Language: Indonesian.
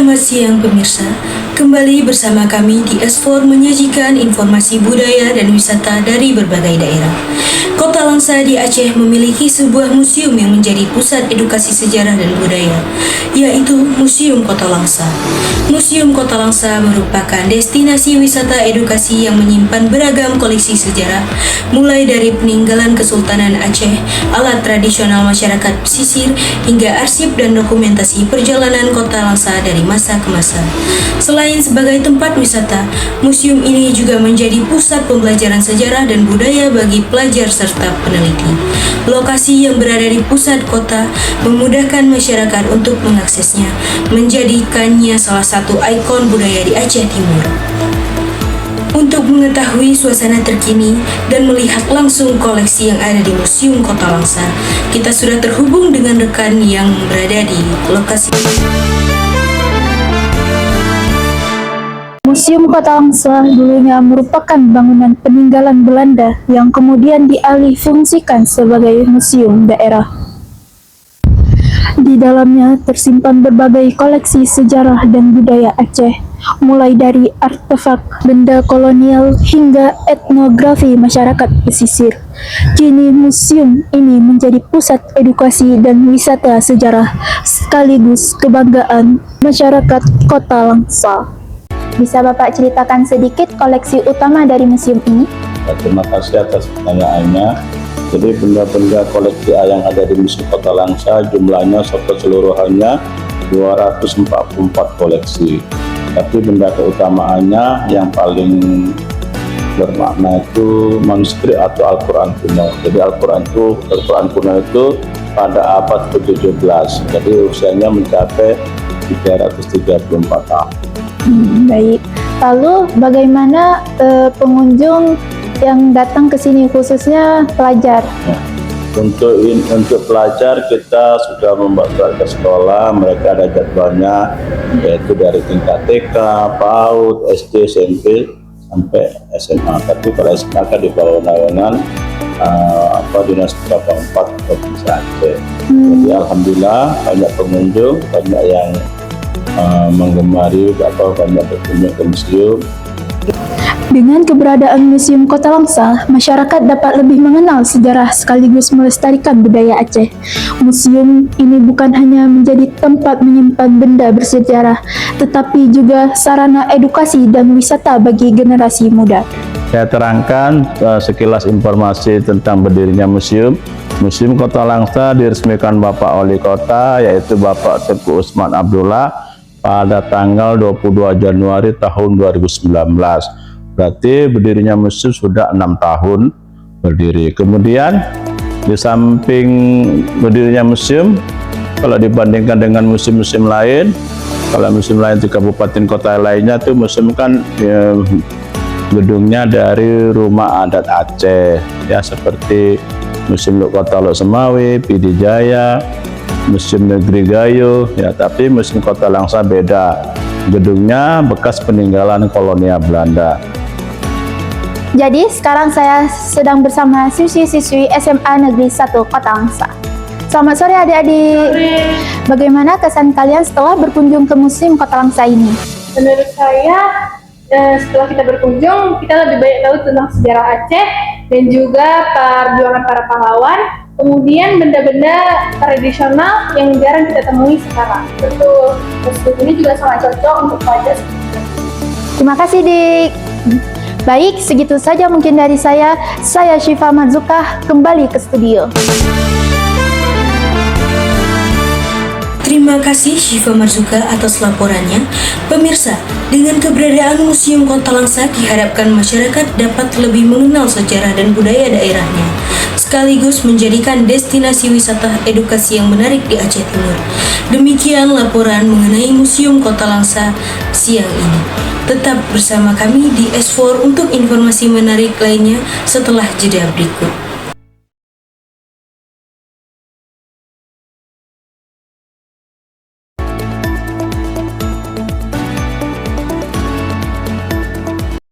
Selamat siang pemirsa, kembali bersama kami di S4 menyajikan informasi budaya dan wisata dari berbagai daerah. Kota Langsa di Aceh memiliki sebuah museum yang menjadi pusat edukasi sejarah dan budaya, yaitu Museum Kota Langsa. Museum Kota Langsa merupakan destinasi wisata edukasi yang menyimpan beragam koleksi sejarah, mulai dari peninggalan Kesultanan Aceh, alat tradisional masyarakat pesisir, hingga arsip dan dokumentasi perjalanan Kota Langsa dari masa ke masa. Selain sebagai tempat wisata, museum ini juga menjadi pusat pembelajaran sejarah dan budaya bagi pelajar serta peneliti. Lokasi yang berada di pusat kota memudahkan masyarakat untuk mengaksesnya, menjadikannya salah satu ikon budaya di Aceh Timur. Untuk mengetahui suasana terkini dan melihat langsung koleksi yang ada di Museum Kota Langsa, kita sudah terhubung dengan rekan yang berada di lokasi. Museum Kota Langsa dulunya merupakan bangunan peninggalan Belanda yang kemudian dialih fungsikan sebagai museum daerah. Di dalamnya tersimpan berbagai koleksi sejarah dan budaya Aceh, mulai dari artefak, benda kolonial, hingga etnografi masyarakat pesisir. Kini museum ini menjadi pusat edukasi dan wisata sejarah sekaligus kebanggaan masyarakat Kota Langsa. Bisa Bapak ceritakan sedikit koleksi utama dari museum ini? Terima kasih atas pertanyaannya. Jadi benda-benda koleksi yang ada di Museum Kota Langsa jumlahnya keseluruhannya 244 koleksi. Tapi benda keutamaannya yang paling bermakna itu manuskrip atau Al-Quran kuno. Jadi Al-Quran kuno itu pada abad ke-17. Jadi usianya mencapai 334 tahun. Baik. Lalu bagaimana pengunjung yang datang ke sini, khususnya pelajar? Untuk pelajar kita sudah membuat ke sekolah, mereka ada jadwalnya yaitu dari tingkat TK, PAUD, SD, SMP sampai SMA. Tapi kalau SMA kan di bawah naungan Dinas Pendidikan 4 Provinsi Aceh. Jadi alhamdulillah banyak pengunjung, banyak yang menggemari banyak berkunjung ke museum. Dengan keberadaan Museum Kota Langsa, masyarakat dapat lebih mengenal sejarah sekaligus melestarikan budaya Aceh. Museum ini bukan hanya menjadi tempat menyimpan benda bersejarah, tetapi juga sarana edukasi dan wisata bagi generasi muda. Saya terangkan sekilas informasi tentang berdirinya museum. Museum Kota Langsa diresmikan Bapak Wali Kota, yaitu Bapak Tengku Usman Abdullah, pada tanggal 22 Januari tahun 2019. Berarti berdirinya museum sudah 6 tahun berdiri. Kemudian di samping berdirinya museum, kalau dibandingkan dengan museum-museum lain, kalau museum lain di kabupaten kota lainnya tuh museum kan gedungnya dari Rumah Adat Aceh, ya seperti Museum Kota Lok Semawi, PD Jaya, Museum Negeri Gayo, ya, tapi Museum Kota Langsa beda. Gedungnya bekas peninggalan kolonial Belanda. Jadi sekarang saya sedang bersama siswi-siswi SMA Negeri 1 Kota Langsa. Selamat sore adik-adik. Bagaimana kesan kalian setelah berkunjung ke Museum Kota Langsa ini? Menurut saya, setelah kita berkunjung, kita lebih banyak tahu tentang sejarah Aceh dan juga perjuangan para pahlawan. Kemudian benda-benda tradisional yang jarang kita temui sekarang. Betul, museum ini juga sangat cocok untuk pelajar. Terima kasih, Dik. Baik, segitu saja mungkin dari saya. Saya Syifa Marzukah, kembali ke studio. Terima kasih Syifa Marzuka atas laporannya. Pemirsa, dengan keberadaan Museum Kota Langsa diharapkan masyarakat dapat lebih mengenal sejarah dan budaya daerahnya, sekaligus menjadikan destinasi wisata edukasi yang menarik di Aceh Timur. Demikian laporan mengenai Museum Kota Langsa siang ini. Tetap bersama kami di S4 untuk informasi menarik lainnya setelah jeda berikut.